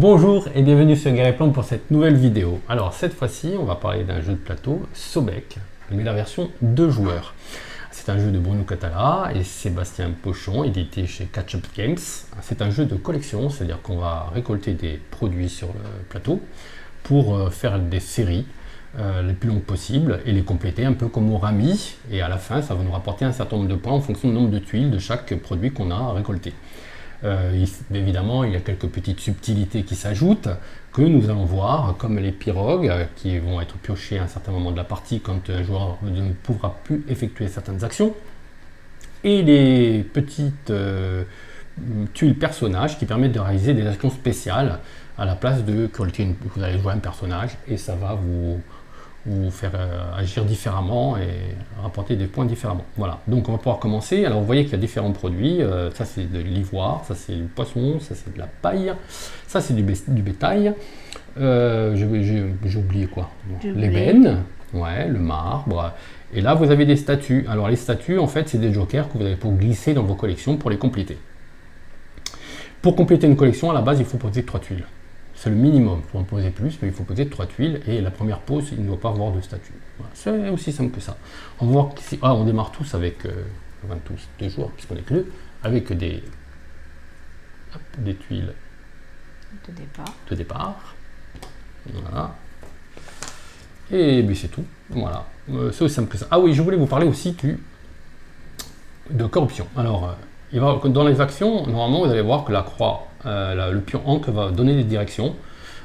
Bonjour et bienvenue sur Gareplan pour cette nouvelle vidéo. Alors cette fois-ci, on va parler d'un jeu de plateau, Sobek, mais la version 2 joueurs. C'est un jeu de Bruno Cathala et Sébastien Pochon, édité chez Catch Up Games. C'est un jeu de collection, c'est-à-dire qu'on va récolter des produits sur le plateau pour faire des séries les plus longues possibles et les compléter un peu comme au rami. Et à la fin, ça va nous rapporter un certain nombre de points en fonction du nombre de tuiles de chaque produit qu'on a récolté. Évidemment, il y a quelques petites subtilités qui s'ajoutent que nous allons voir, comme les pirogues qui vont être piochées à un certain moment de la partie quand un joueur ne pourra plus effectuer certaines actions, et les petites tuiles personnages qui permettent de réaliser des actions spéciales à la place de que vous allez jouer un personnage et ça va vous faire agir différemment et rapporter des points différemment. Voilà, donc on va pouvoir commencer. Alors vous voyez qu'il y a différents produits, ça c'est de l'ivoire, ça c'est du poisson, ça c'est de la paille, ça c'est du bétail, j'ai oublié quoi, l'ébène, ouais, le marbre, et là vous avez des statues. Alors les statues en fait c'est des jokers que vous avez pour glisser dans vos collections pour les compléter. Pour compléter une collection à la base il faut poser 3 tuiles. C'est le minimum, il faut en poser plus, mais il faut poser 3 tuiles, et la première pose, il ne doit pas avoir de statue. Voilà. C'est aussi simple que ça. On va voir qu'ici, on démarre tous avec, enfin tous, 2 joueurs, puisqu'on est que 2, avec des tuiles de départ. Voilà. Et bien c'est tout. Voilà. C'est aussi simple que ça. Ah oui, je voulais vous parler aussi de corruption. Alors, dans les actions, normalement, vous allez voir que la croix, le pion encre va donner des directions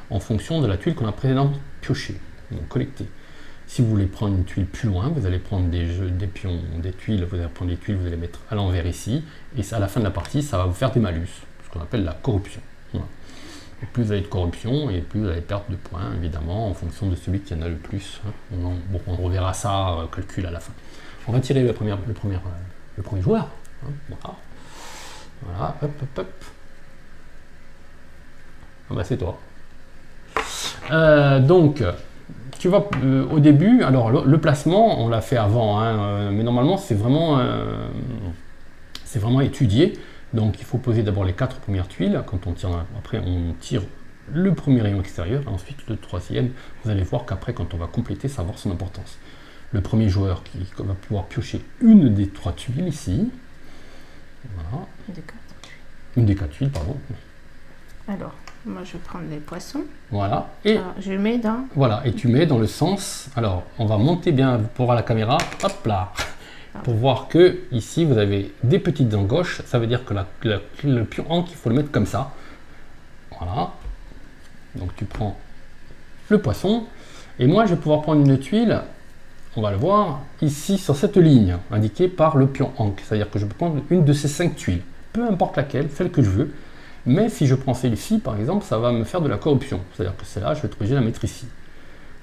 en fonction de la tuile qu'on a précédemment piochée, donc collectée. Si vous voulez prendre une tuile plus loin, vous allez prendre des pions, des tuiles, vous allez prendre des tuiles, vous allez mettre à l'envers ici, et à la fin de la partie, ça va vous faire des malus, ce qu'on appelle la corruption. Voilà. Et plus vous avez de corruption, et plus vous allez perdre de points, évidemment, en fonction de celui qui en a le plus. Bon, on reverra ça, calcul à la fin. On va tirer le premier joueur. Voilà. Voilà, hop, hop, hop. Ah bah c'est toi. Donc, tu vois, au début, alors le placement, on l'a fait avant, mais normalement c'est vraiment étudié. Donc il faut poser d'abord les 4 premières tuiles. Quand on tire, après on tire le premier rayon extérieur, et ensuite le troisième. Vous allez voir qu'après, quand on va compléter, ça va avoir son importance. Le premier joueur qui va pouvoir piocher une des 3 tuiles ici. Voilà. Une des 4 tuiles, pardon. Alors, moi je vais prendre les poissons. Voilà. Et alors, je mets dans... Voilà, et tu mets dans le sens... Alors, on va monter bien pour voir la caméra. Hop là. Pour voir que ici, vous avez des petites encoches. Ça veut dire que le pion encre, il faut le mettre comme ça. Voilà. Donc, tu prends le poisson. Et moi, je vais pouvoir prendre une tuile... On va le voir ici sur cette ligne indiquée par le pion encre. C'est-à-dire que je peux prendre une de ces 5 tuiles, peu importe laquelle, celle que je veux. Mais si je prends celle-ci, par exemple, ça va me faire de la corruption. C'est-à-dire que celle-là, je vais être obligé de la mettre ici.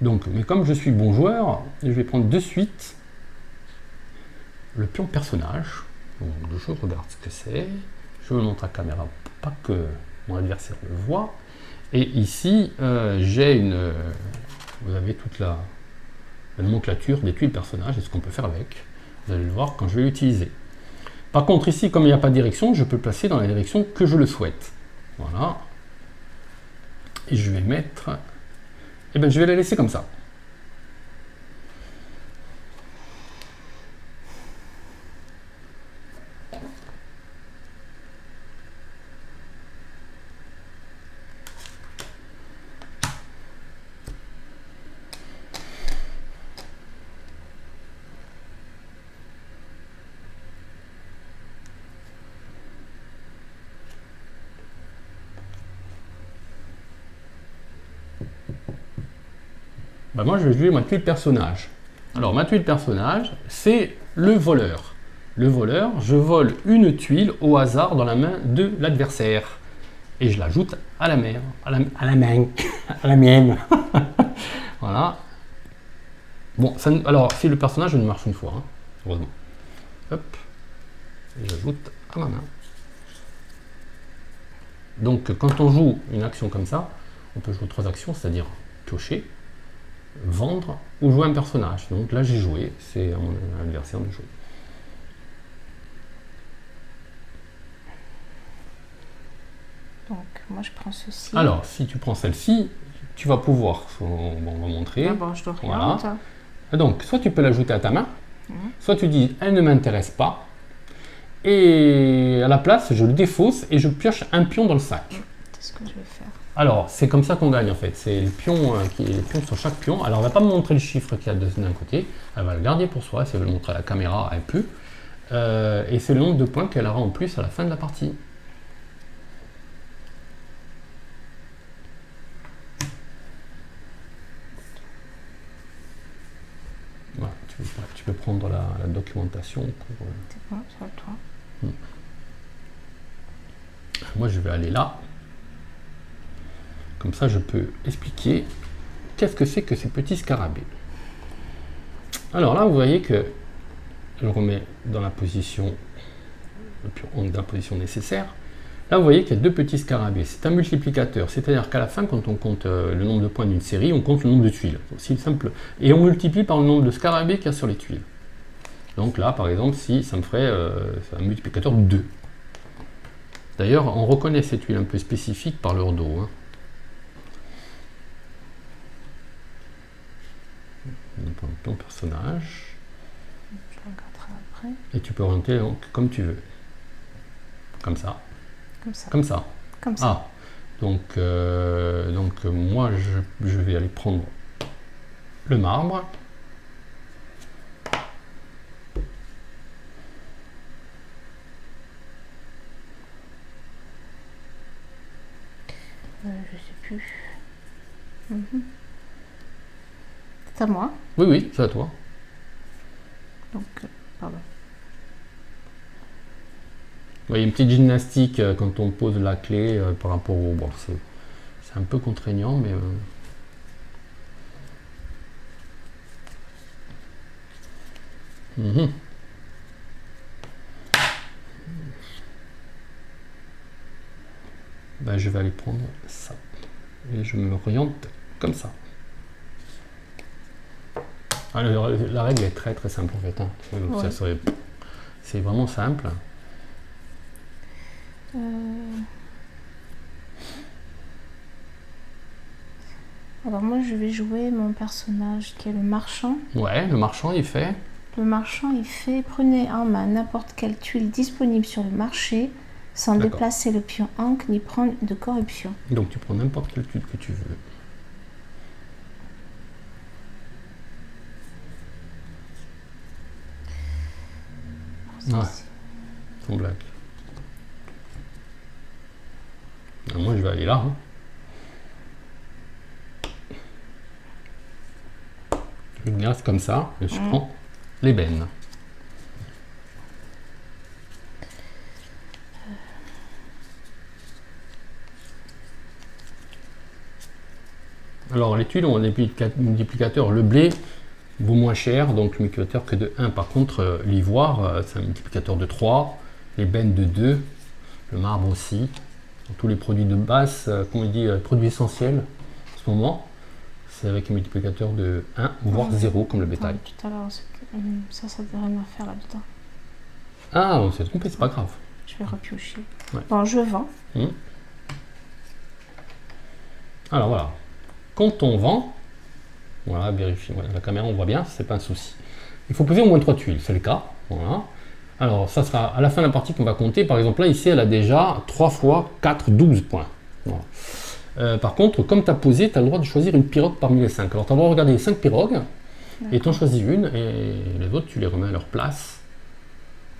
Donc, mais comme je suis bon joueur, je vais prendre de suite le pion personnage. Donc, je regarde ce que c'est. Je le montre à la caméra pour pas que mon adversaire le voie. Et ici, j'ai une... vous avez toute la nomenclature des tuiles personnages et ce qu'on peut faire avec. Vous allez le voir quand je vais l'utiliser. Par contre, ici, comme il n'y a pas de direction, je peux le placer dans la direction que je le souhaite. Voilà. Et je vais mettre... Eh bien, je vais la laisser comme ça. Ben moi, je vais jouer ma tuile personnage. Alors, ma tuile personnage, c'est le voleur. Le voleur, je vole une tuile au hasard dans la main de l'adversaire. Et je l'ajoute à la main. À la mienne. Voilà. Bon, ça, alors, si le personnage ne marche une fois, heureusement. Hop. Et j'ajoute à ma main. Donc, quand on joue une action comme ça, on peut jouer 3 actions, c'est-à-dire piocher, vendre ou jouer un personnage. Donc là j'ai joué, c'est à mon adversaire de jouer. Donc, moi, je prends ceci. Alors, si tu prends celle-ci, tu vas pouvoir, on va montrer. D'abord, je l'oriente. Voilà. Donc, soit tu peux l'ajouter à ta main, soit tu dis, elle ne m'intéresse pas. Et à la place, je le défausse et je pioche un pion dans le sac. C'est ce que je vais faire. Alors, c'est comme ça qu'on gagne en fait. C'est les pions sur chaque pion. Alors, elle ne va pas me montrer le chiffre qu'il y a d'un côté. Elle va le garder pour soi. Si elle veut le montrer à la caméra, elle peut. Et c'est le nombre de points qu'elle aura en plus à la fin de la partie. Voilà, tu peux prendre la documentation pour. C'est bon, c'est à toi. Moi, je vais aller là. Comme ça, je peux expliquer qu'est-ce que c'est que ces petits scarabées. Alors là, vous voyez que je le remets dans la position, dans la position nécessaire. Là, vous voyez qu'il y a deux petits scarabées. C'est un multiplicateur, c'est-à-dire qu'à la fin, quand on compte le nombre de points d'une série, on compte le nombre de tuiles. C'est simple. Et on multiplie par le nombre de scarabées qu'il y a sur les tuiles. Donc là, par exemple, si ça me ferait un multiplicateur de 2. D'ailleurs, on reconnaît ces tuiles un peu spécifiques par leur dos. Hein. Ton personnage. Je regarderai après. Et tu peux orienter donc, comme tu veux. Comme ça. Comme ça. Comme ça. Comme ça. Ah, donc moi, je vais aller prendre le marbre. Je sais plus. C'est à moi. Oui, oui, c'est à toi. Donc, pardon. Il y a une petite gymnastique quand on pose la clé par rapport au... Bon, c'est un peu contraignant, mais... Ben, je vais aller prendre ça. Et je me oriente comme ça. Ah, la règle est très très simple en fait. Hein. Ouais. C'est vraiment simple. Alors moi je vais jouer mon personnage qui est le marchand. Ouais, le marchand il fait. Le marchand il fait prenez en main n'importe quelle tuile disponible sur le marché sans déplacer le pion encre ni prendre de corruption. Donc tu prends n'importe quelle tuile que tu veux. Ouais, sans blague. Alors moi je vais aller là. Hein. Je glace comme ça et je prends l'ébène. Alors les tuiles ont un multiplicateur. Le blé vaut moins cher, donc le multiplicateur que de 1. Par contre, l'ivoire, c'est un multiplicateur de 3. L'ébène de 2. Le marbre aussi. Donc, tous les produits de base, comme on dit, produits essentiels en ce moment, c'est avec un multiplicateur de 1, voire 0, comme le bétail. Tout à l'heure, ça devrait rien faire là-dedans. Ah, on s'est trompé, c'est pas grave. Je vais repiocher. Ouais. Bon, je vends. Alors voilà. Quand on vend, voilà, vérifie, voilà, la caméra on voit bien, c'est pas un souci. Il faut poser au moins 3 tuiles, c'est le cas. Voilà. Alors ça sera à la fin de la partie qu'on va compter. Par exemple là ici elle a déjà 3 fois 4, 12 points. Voilà. Par contre, comme tu as posé, tu as le droit de choisir une pirogue parmi les 5. Alors tu as le droit de regarder les 5 pirogues et tu en choisis une et les autres tu les remets à leur place.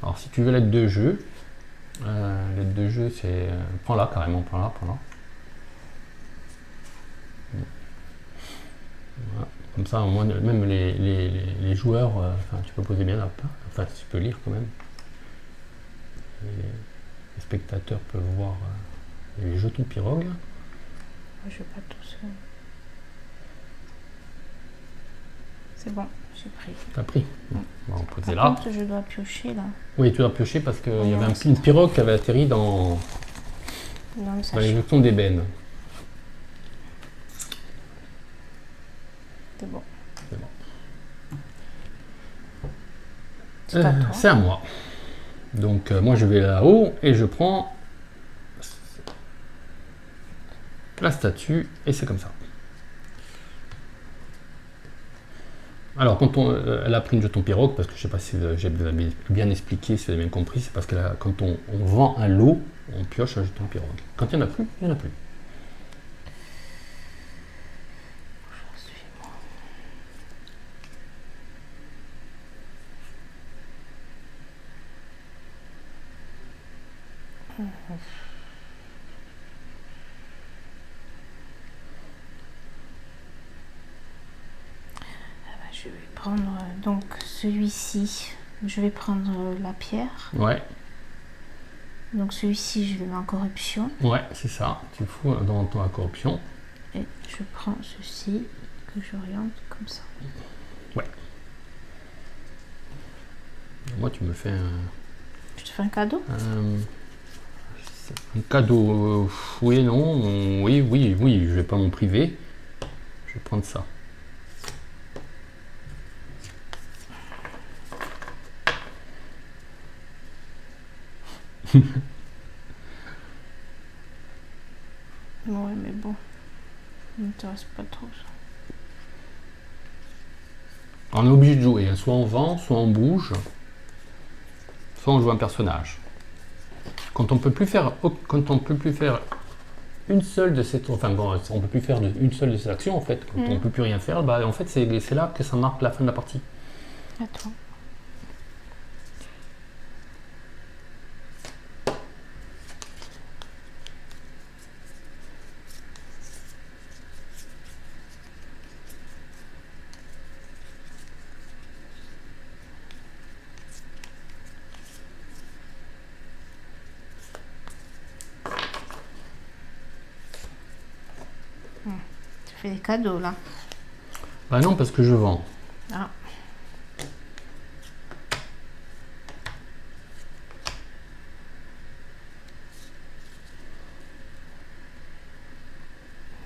Alors si tu veux l'aide de jeu, l'aide de jeu c'est... prends-la carrément, prends-la. Voilà. Comme ça, au moins, même les joueurs, tu peux poser bien là, enfin, tu peux lire quand même. Les spectateurs peuvent voir les jetons pirogues. Je vais pas tous. C'est bon, j'ai pris. T'as pris. On va poser là. Par contre, je dois piocher là. Oui, tu dois piocher parce qu'il y avait une pirogue qui avait atterri dans les jetons d'ébène. C'est bon. C'est bon. C'est à moi. Donc moi je vais là-haut et je prends la statue, et c'est comme ça. Alors, quand elle a pris une jeton pirogue, parce que je ne sais pas si j'ai bien expliqué, si vous avez bien compris, c'est parce que quand on vend un lot, on pioche un jeton pirogue. Quand il n'y en a plus, il n'y en a plus. Je vais prendre donc celui-ci. Je vais prendre la pierre. Ouais. Donc celui-ci, je le mets en corruption. Ouais, c'est ça. Tu fous dans la corruption. Et je prends ceci que j'oriente comme ça. Ouais. Moi, tu me fais un... Je te fais un cadeau? Un cadeau, oui, non, oui, je vais pas m'en priver. Je vais prendre ça. Ouais, mais bon, ça m'intéresse pas trop ça. On est obligé de jouer, hein. Soit on vend, soit on bouge, soit on joue un personnage. Quand on peut plus faire une seule de cette, enfin bon, on peut plus faire une seule de ces actions en fait. Quand on peut plus rien faire, bah en fait c'est là que ça marque la fin de la partie. Attends. Tu fais des cadeaux là. Bah non, parce que je vends. Ah.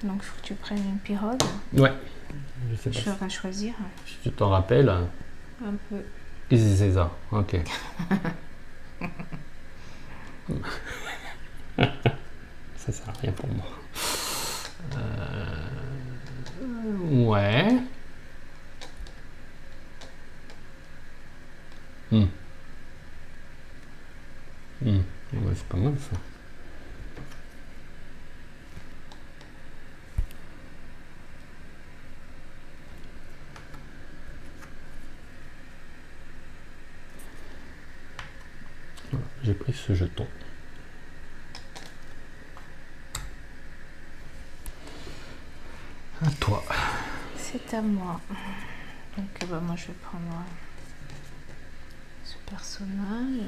Donc il faut que tu prennes une pirogue. Ouais. Je sais pas. Je vais choisir. Si tu t'en rappelles. Un peu. Qu'est-ce que c'est ça? Ok. Ça sert à rien pour moi. Ouais. Ouais, c'est pas mal ça. Voilà, j'ai pris ce jeton. À toi. C'est à moi. Donc bah, moi je vais prendre ce personnage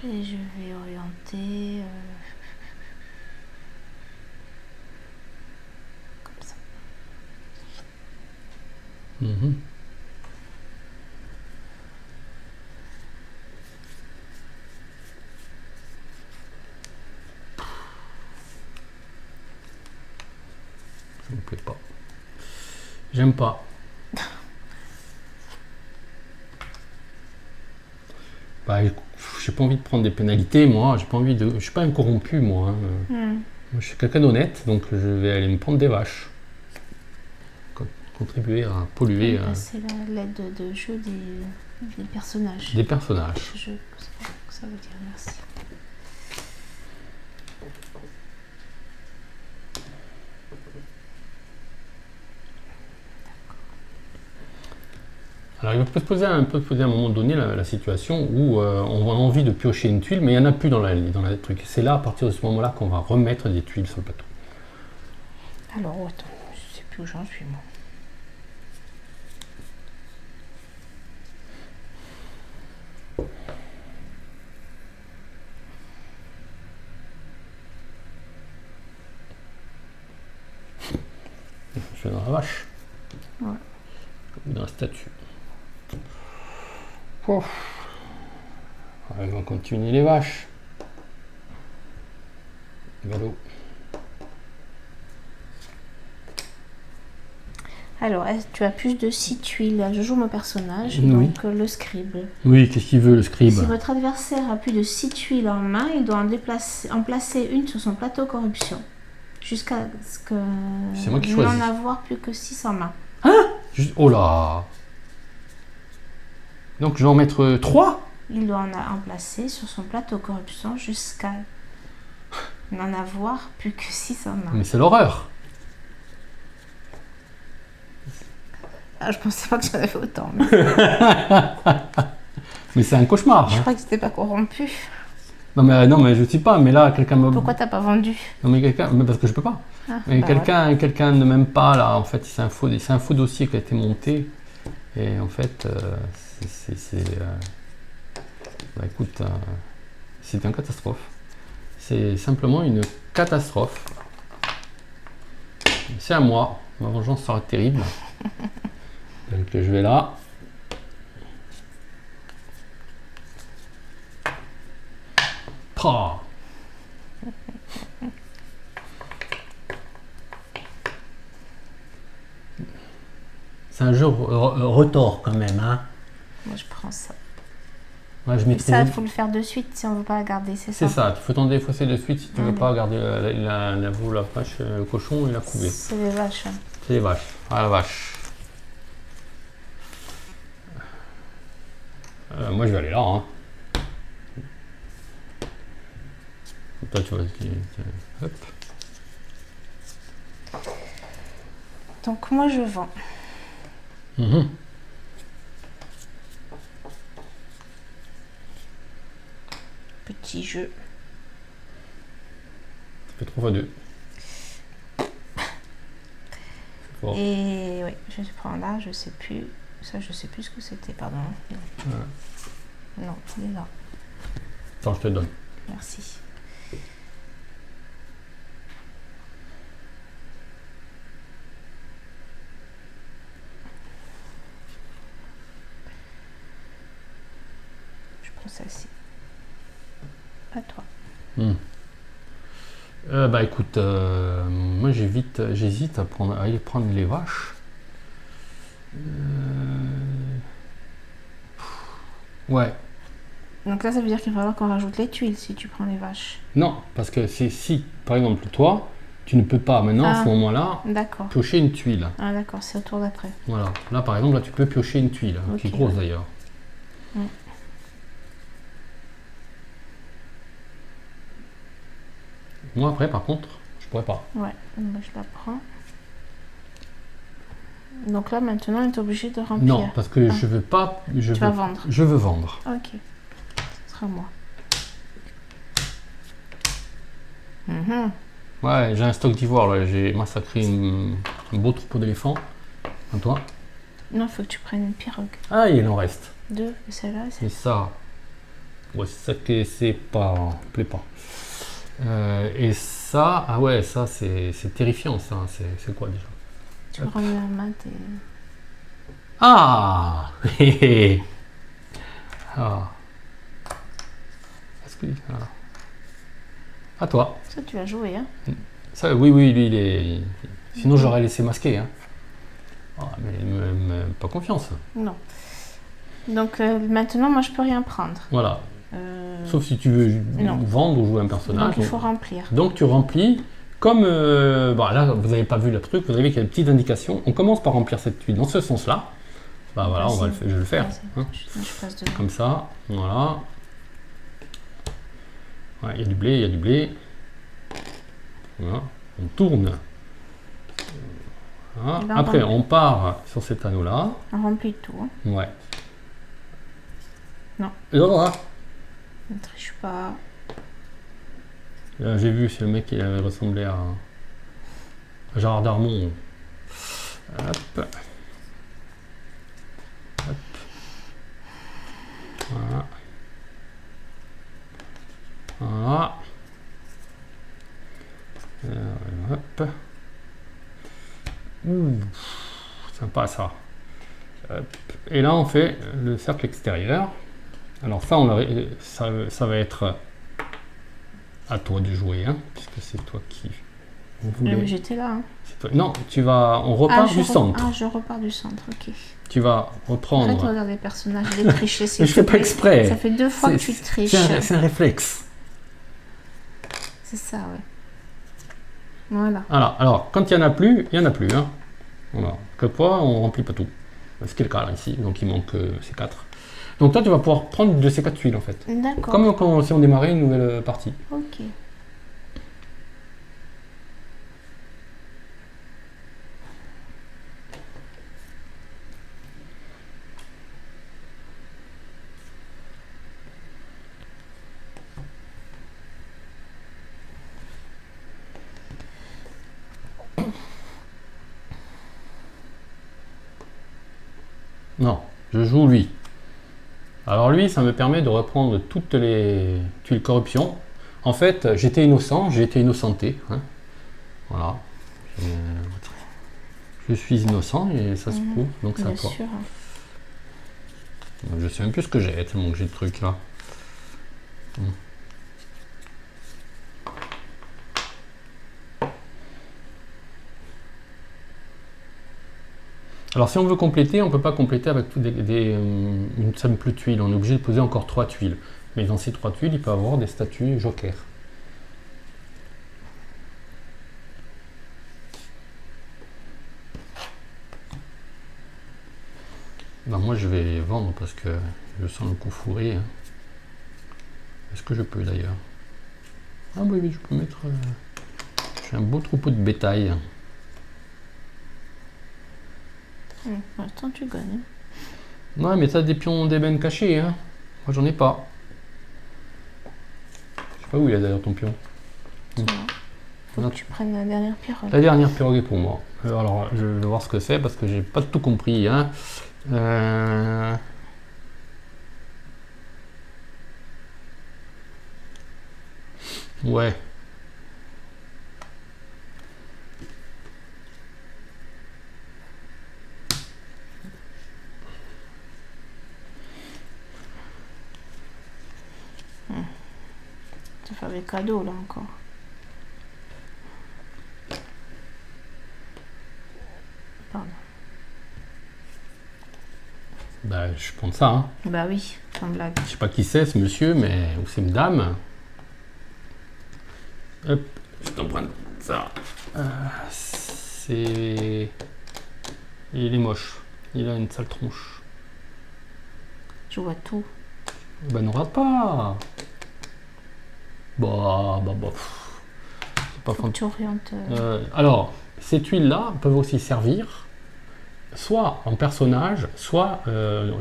et je vais orienter comme ça. Ça me plaît pas. J'aime pas. Bah, j'ai pas envie de prendre des pénalités, moi. J'ai pas envie de. Je suis pas un corrompu, moi. Moi, je suis quelqu'un d'honnête, donc je vais aller me prendre des vaches. Contribuer à polluer. C'est l'aide de jeu des personnages. Des personnages. Je sais pas ce que ça veut dire, merci. Alors, il peut se poser à un moment donné la situation où on a envie de piocher une tuile, mais il n'y en a plus dans la truc. C'est là, à partir de ce moment-là, qu'on va remettre des tuiles sur le plateau. Alors, attends, je sais plus où j'en suis, moi. Je vais dans la vache. Ouais. Dans la statue. Ouf. On va continuer les vaches. Galop. Alors, tu as plus de 6 tuiles. Je joue mon personnage, Oui. donc le scribe. Oui, qu'est-ce qu'il veut, le scribe? Si votre adversaire a plus de 6 tuiles en main, il doit en placer une sur son plateau corruption. Jusqu'à ce que C'est moi qui n'en choisis. avoir plus que 6 en main. Oh là. Donc je vais en mettre 3. Il doit en placer sur son plateau corruption jusqu'à n'en avoir plus que 6 en main. Mais c'est l'horreur. Ah, je pensais pas que j'en avais autant. Mais Mais c'est un cauchemar. je Hein. crois que c'était pas corrompu. Non mais je sais pas. Mais là quelqu'un me. Pourquoi t'as pas vendu? Non mais quelqu'un. Mais parce que je peux pas. Ah, Mais bah quelqu'un ne m'aime pas là. En fait c'est un faux dossier qui a été monté. Et en fait bah, écoute, c'est une catastrophe. C'est simplement une catastrophe. C'est à moi. Ma vengeance sera terrible. Donc je vais là. Pah. C'est un jeu retors quand même. Hein. Moi, je prends ça. Ouais, je Et maîtrise. ça, il faut le faire de suite si on veut pas la garder, c'est ça? C'est ça, il faut t'en défausser de suite si tu veux Allez. pas garder la veau, la vache, le cochon et la couvée. C'est les vaches. C'est les vaches. Ah la vache. Moi je vais aller là. Hein. Toi tu vois. Hop. Donc, moi, je vends. Mhm. Petit jeu. Ça fait 3 fois 2. Fort. Et oui, je prends là, je sais plus. Ça, je sais plus ce que c'était, pardon. Non, il est là. Attends, je te le donne. Merci. Je prends celle-ci. À toi. Bah écoute, moi j'hésite à aller prendre les vaches. Ouais. Donc là, ça veut dire qu'il va falloir qu'on rajoute les tuiles si tu prends les vaches. Non, parce que si, par exemple, toi, tu ne peux pas maintenant, à ce moment-là, D'accord. piocher une tuile. Ah d'accord, c'est au tour d'après. Voilà. Là, par exemple, là, tu peux piocher une tuile, qui est Ok, grosse ouais. d'ailleurs. Mm. Moi, après, par contre, je pourrais pas. Ouais, donc, je la prends. Donc là, maintenant, on est obligé de remplir. Non, parce que je veux pas. Tu vas vendre. Je veux vendre. Ok, ce sera moi. Mhm. Ouais, j'ai un stock d'ivoire là. J'ai massacré un beau troupeau d'éléphants. À toi. Non, il faut que tu prennes une pirogue. Ah, il en reste. 2, et celle-là, c'est... C'est ça. Ouais, c'est ça que c'est pas. Plaît pas. Et ça, ah ouais, ça c'est terrifiant ça. C'est quoi déjà? Tu prends une main, t'es... Ah. Ah. Est-ce que. Ah. À toi. Ça, tu vas jouer, hein. Ça, oui, lui, il est. Sinon, j'aurais laissé masquer. Hein. Ah, mais il me pas confiance. Non. Donc maintenant, moi, je peux rien prendre. Voilà. Sauf si tu veux Non. vendre ou jouer un personnage. Donc il faut remplir. Donc tu remplis comme. Bon, là, vous n'avez pas vu le truc, vous avez vu qu'il y a une petite indication. On commence par remplir cette tuile dans ce sens-là. Bah voilà, Vas-y. je vais le faire. Vas-y. Hein. Je passe dedans. Comme ça, voilà. Ouais, il y a du blé, il y a du blé. Voilà. On tourne. Voilà. Et ben, Après, on on part sur cet anneau-là. On remplit tout. Hein. Ouais. Non. Et voilà. Ne triche pas. Là, j'ai vu, c'est le mec qui avait ressemblé à Gérard Darmon. Hop. Hop. Voilà. Voilà. Hop. Ouh, sympa ça. Hop. Et là, on fait le cercle extérieur. Alors ça, ça va être à toi de jouer, hein, puisque c'est toi qui voulais. Mais j'étais là. Hein. Toi. Non, on repart du centre. Ah, je repars du centre, ok. Tu vas reprendre. Arrête de regarder les personnages, je vais tricher. Je fais pas exprès. Ça fait 2 fois que tu triches. C'est un réflexe. C'est ça, ouais. Voilà. Voilà. Alors, quand il n'y en a plus, il n'y en a plus. Hein. Voilà. Quelquefois, on ne remplit pas tout. Ce qui est le cas là, ici. Donc, il manque ces 4. Donc, toi, tu vas pouvoir prendre de ces 4 tuiles, en fait. D'accord. Comme si on démarrait une nouvelle partie. Ok. Non, je joue lui. Alors lui, ça me permet de reprendre toutes les tuiles corruption. En fait, j'étais innocent, j'ai été innocenté. Hein. Voilà. Je suis innocent et ça se prouve, donc c'est à Bien toi. sûr. Je sais même plus ce que j'ai, tellement que j'ai de trucs là. Alors si on veut compléter, on ne peut pas compléter avec une simple tuile. On est obligé de poser encore 3 tuiles. Mais dans ces 3 tuiles, il peut y avoir des statues joker. Ben moi je vais vendre parce que je sens le coup fourré. Hein. Est-ce que je peux d'ailleurs? Ah oui, oui, je peux mettre... J'ai un beau troupeau de bétail. Attends, tu gagnes. Ouais, mais t'as des pions d'ébène cachés, hein. Moi, j'en ai pas. Je sais pas où il est d'ailleurs ton pion. Faut que tu prennes la dernière pierre. La dernière pirogue est pour moi. Alors, je vais voir ce que c'est parce que j'ai pas tout compris, hein. Ouais. Tu fais des cadeaux là encore. Pardon. Bah, je prends ça, hein. Bah oui, sans blague. Je sais pas qui c'est ce monsieur, mais ou c'est une dame. Hop, je t'emprunte ça. C'est... Il est moche. Il a une sale tronche. Tu vois tout. Bah ne regarde pas. Bah. C'est pas Faut que tu orientes. alors, ces tuiles-là peuvent aussi servir soit en personnage, soit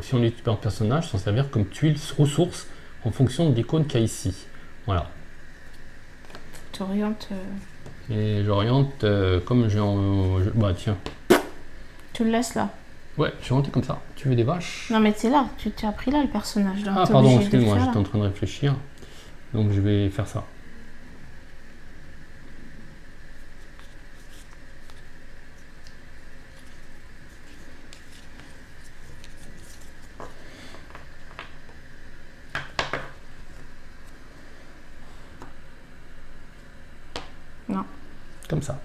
si on est en personnage, s'en servir comme tuiles ressources en fonction de l'icône qu'il y a ici. Voilà. Tu orientes. Et j'oriente comme j'ai bah tiens. Tu le laisses là. Ouais, j'ai orienté comme ça. Tu veux des vaches? Non mais c'est là, tu t'es appris là le personnage. Donc Ah t'es pardon, obligé de excuse-moi, faire j'étais là. en train de réfléchir. Donc je vais faire ça. Non. Comme ça.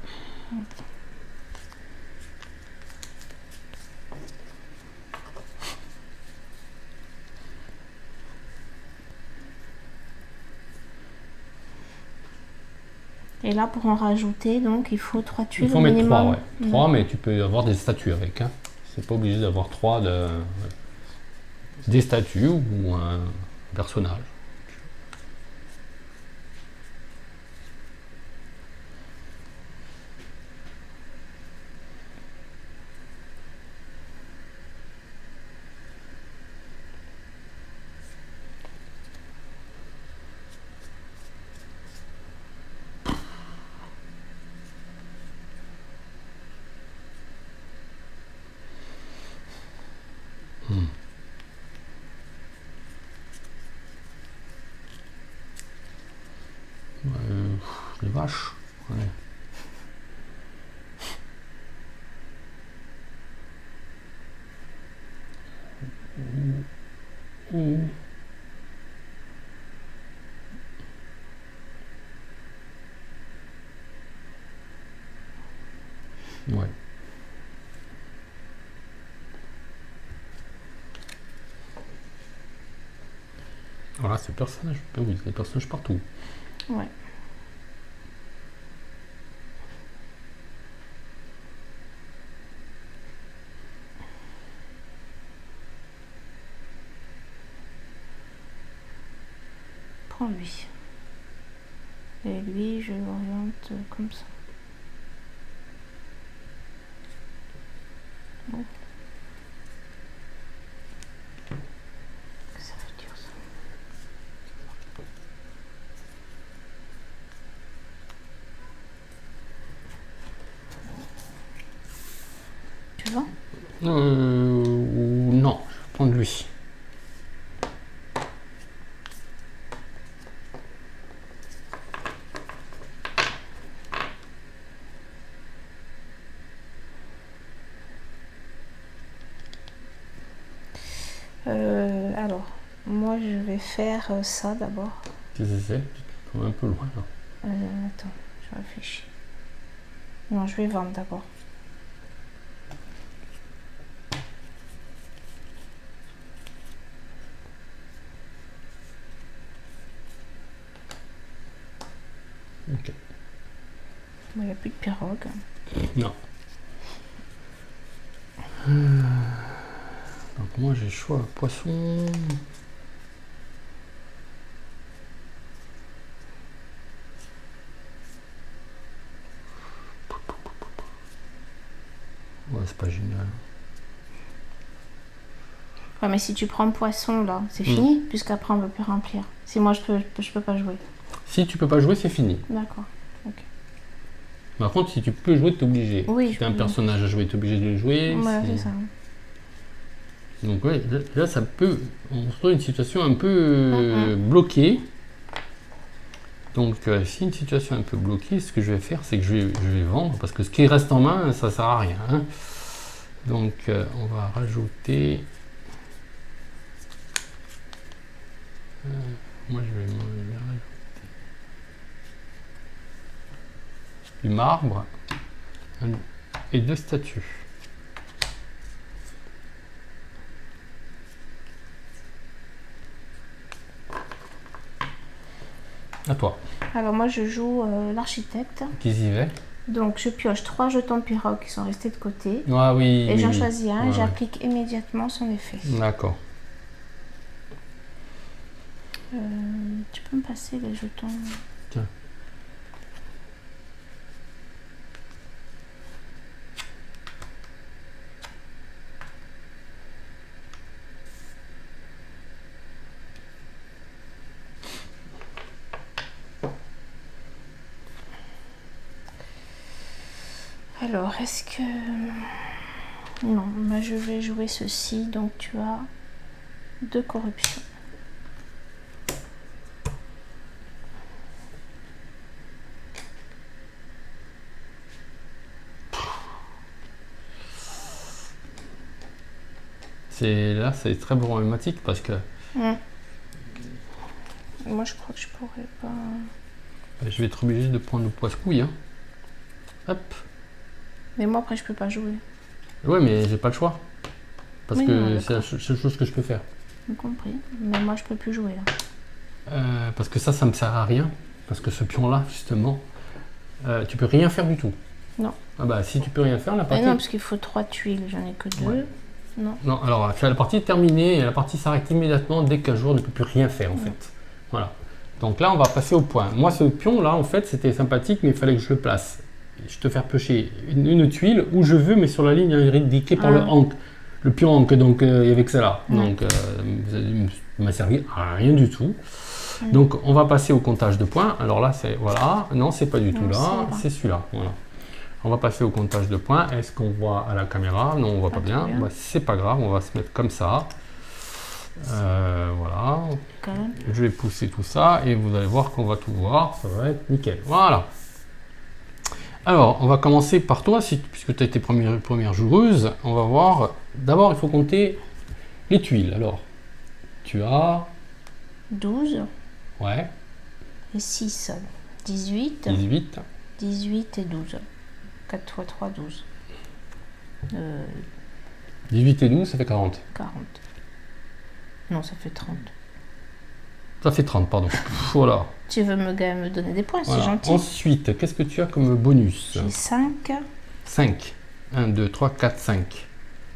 Et là pour en rajouter, donc il faut 3 tuiles Il faut au mettre minimum. 3, ouais. 3, mais tu peux avoir des statues avec. Hein. C'est pas obligé d'avoir 3 des statues ou un personnage. Les vaches. Ouais. Ouais. Voilà, c'est le personnage. Oui, c'est les personnages partout. Ouais. prends lui. Et lui, je l'oriente comme ça. Bon. Ça veut dire ça. Tu vois? Non, je vais prendre lui. Alors, moi je vais faire ça d'abord. Qu'est-ce que c'est? Tu un peu loin là. Attends, je réfléchis. Non, je vais vendre d'abord. Ok. Il n'y a plus de pirogue. Non. Donc moi j'ai le choix poisson. Ouais, c'est pas génial. Ouais, mais si tu prends poisson là, c'est fini, puisqu'après on ne peut plus remplir. Si moi je peux pas jouer. Si tu peux pas jouer, c'est fini. D'accord. Ok. Par contre, si tu peux jouer, t'es obligé. Oui, si t'as un personnage à jouer, t'es obligé de le jouer. Ouais, c'est ça. Donc ouais, là ça peut. On se trouve une situation un peu bloquée. Donc si une situation est un peu bloquée, ce que je vais faire, c'est que je vais vendre, parce que ce qui reste en main, ça sert à rien. Hein. Donc on va rajouter. Moi je vais rajouter du marbre et 2 statues. À toi. Alors moi je joue l'architecte. Qui y va? Donc je pioche 3 jetons de pirogue qui sont restés de côté. Ah oui. Et j'en oui. choisis un et Ouais, j'applique immédiatement son effet. D'accord. Tu peux me passer les jetons? Tiens. Alors, est-ce que... Non, moi je vais jouer ceci, donc tu as 2 corruptions. Là, c'est très problématique parce que Moi je crois que je pourrais pas... je vais être obligé de prendre le poisse-couille. Hein. Hop. Mais moi après je peux pas jouer. Ouais, mais j'ai pas le choix. Parce Oui, que non, c'est la seule chose que je peux faire. J'ai compris. Mais moi je peux plus jouer là. Parce que ça me sert à rien. Parce que ce pion-là, justement, tu peux rien faire du tout. Non. Ah bah, si tu peux rien faire, la Mais partie... non, parce qu'il faut 3 tuiles, j'en ai que 2. Ouais. Non. Non, alors la partie est terminée et la partie s'arrête immédiatement dès qu'un joueur ne peut plus rien faire en fait. Voilà. Donc là, on va passer au point. Moi, ce pion-là, en fait, c'était sympathique, mais il fallait que je le place. Je te fais piocher une tuile où je veux, mais sur la ligne indiquée par le Ankh. Le pion Ankh, donc il y avait que ça là. Donc, ça m'a servi à rien du tout. Donc, on va passer au comptage de points. Alors là, c'est voilà. Non, c'est pas du tout là. C'est celui-là. Voilà. On va passer au comptage de points. Est-ce qu'on voit à la caméra? Non, on voit pas bien. Bah, c'est pas grave, on va se mettre comme ça. Voilà. Je vais pousser tout ça et vous allez voir qu'on va tout voir. Ça va être nickel. Voilà. Alors, on va commencer par toi, puisque tu as été première joueuse. On va voir. D'abord, il faut compter les tuiles. Alors, tu as 12. Ouais. Et 6. 18. 18. 18 et 12. 4 x 3, 12. 18 et 12, ça fait 40. 40. Non, ça fait 30. Ça fait 30, pardon. Voilà. Tu veux me donner des points, Voilà. c'est gentil. Ensuite, qu'est-ce que tu as comme bonus? J'ai 5. 5. 1, 2, 3, 4, 5.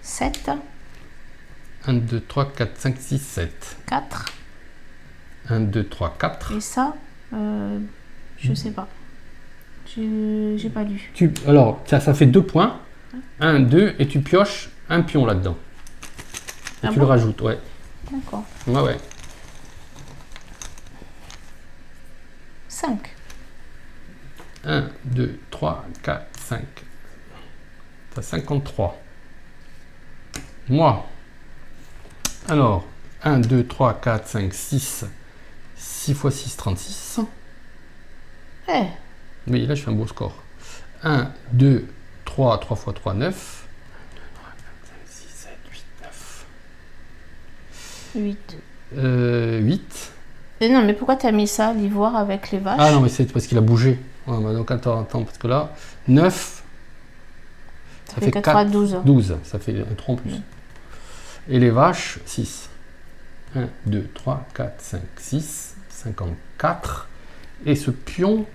7. 1, 2, 3, 4, 5, 6, 7. 4. 1, 2, 3, 4. Et ça, je sais pas. J'ai pas lu. Alors, ça fait 2 points. 1, 2, et tu pioches un pion là-dedans. Et tu le rajoutes, ouais. D'accord. Ouais. 5. 1, 2, 3, 4, 5. T'as 53. Moi. Alors, 1, 2, 3, 4, 5, 6. 6 x 6, 36. Eh. Oui, là, je fais un beau score. 1, 2, 3, 3 x 3, 9. 6, 7, 8, 9. 8. Et non, mais pourquoi tu as mis ça, l'ivoire avec les vaches? Ah non, mais c'est parce qu'il a bougé. Ouais, bah donc attends, parce que là, 9. Ça fait 92. 12, ça fait un 3 en plus. Et les vaches, 6. 1, 2, 3, 4, 5, 6, 54. Et ce pion...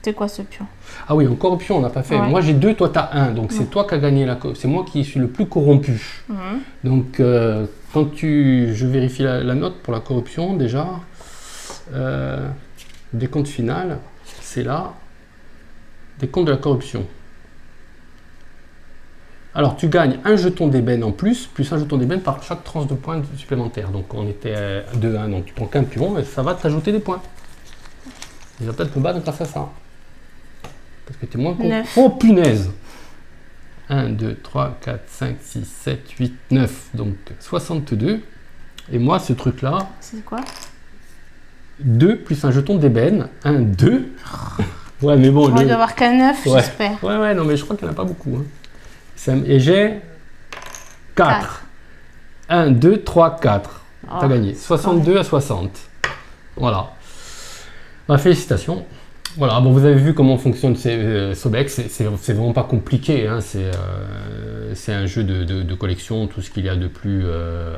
C'est quoi ce pion? Ah oui, encore pion, on n'a pas fait. Ouais. Moi j'ai 2, toi tu as 1. Donc c'est toi qui as gagné la... C'est moi qui suis le plus corrompu. Donc quand je vérifie la note pour la corruption, déjà, décompte final, c'est là. Décompte de la corruption. Alors, tu gagnes un jeton d'ébène en plus un jeton d'ébène par chaque tranche de points supplémentaire. Donc, on était à 2-1, donc tu prends qu'un pion, mais ça va t'ajouter des points. Il va peut-être te battre grâce à ça. Parce que tu es moins con. Oh, punaise! 1, 2, 3, 4, 5, 6, 7, 8, 9. Donc, 62. Et moi, ce truc-là... C'est quoi? 2 plus un jeton d'ébène. 1, 2. Ouais, mais bon... On doit avoir qu'un 9, j'espère. Ouais, non, mais je crois qu'il n'y en a pas beaucoup. Hein. Et j'ai 4. 1, 2, 3, 4. Tu as gagné. 62 à 60. Voilà. Bah, félicitations. Voilà, bon, vous avez vu comment fonctionne Sobek. C'est vraiment pas compliqué. Hein. C'est un jeu de collection, tout ce qu'il y a de plus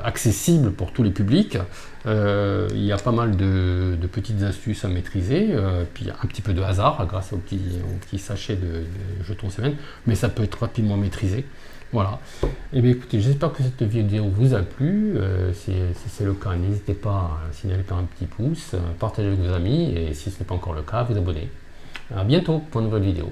accessible pour tous les publics. Il y a pas mal de petites astuces à maîtriser, puis un petit peu de hasard grâce au petit sachet de jetons semaine, mais ça peut être rapidement maîtrisé. Voilà. Et bien écoutez, j'espère que cette vidéo vous a plu. Si c'est le cas, n'hésitez pas à signaler par un petit pouce, partager avec vos amis, et si ce n'est pas encore le cas, vous abonner. À bientôt pour une nouvelle vidéo.